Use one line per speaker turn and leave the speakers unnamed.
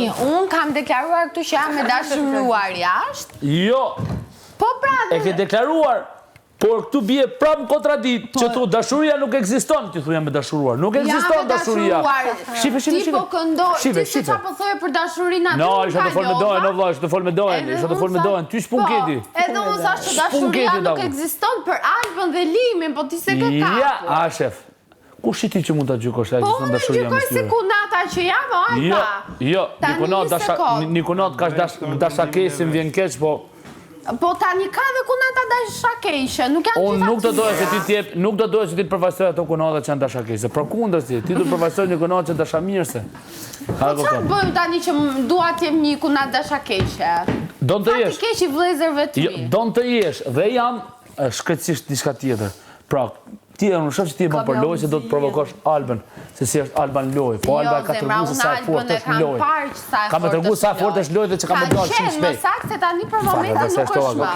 unë kam deklaruar këtu që jam me dashuruar jashtë.
Jo.
Po pra.
E ke deklaruar, por këtu bie prapë kontradikt, që thu dashuria nuk ekziston, ti thu jam me dashuruar. Nuk ekziston dashuria. Shife.
Ti po këndoj, ti se qa po thoje për dashurinë aty.
No, isha të fol me dojen, no vlla, isha të fol me dojen, ty s'pun keti.
Edhe unë thash që dashuria nuk ekziston për Albën dhe Limin, po ti se ke kapur.
Ja, a shef. Kush i ti që mund të gjykosh ai që thon dashuria me ty?
Po, gjykoj se kunata që jam, Alba.
Jo, Nikonat ka dashakesin vjen keq, po
po tani ka dhe kunata dashakeshe, nuk janë
unë nuk do doja që ti t'jep, nuk do doja që ti të përfaqësoj ato kunata që janë dashakese. Përkundërsi, ti do të përfaqësoj një kunat që dashamirëse.
Po çfarë bëjmë tani që dua të jem një kunat dashakeshe?
Don të jesh.
Ti keq i vëllezërve të mi.
Don të jesh dhe jam shkretësisht diçka tjetër. Pra, ti e nuk shoh që ti e bën për lojë se do të provokosh Albën, se si është Alba në lojë. Po Alba ka treguar se sa e fortë është në lojë. Ka më treguar sa e fortë është lojë dhe që ka më dalë shumë shpejt.
Më saktë se tani për momentin nuk është.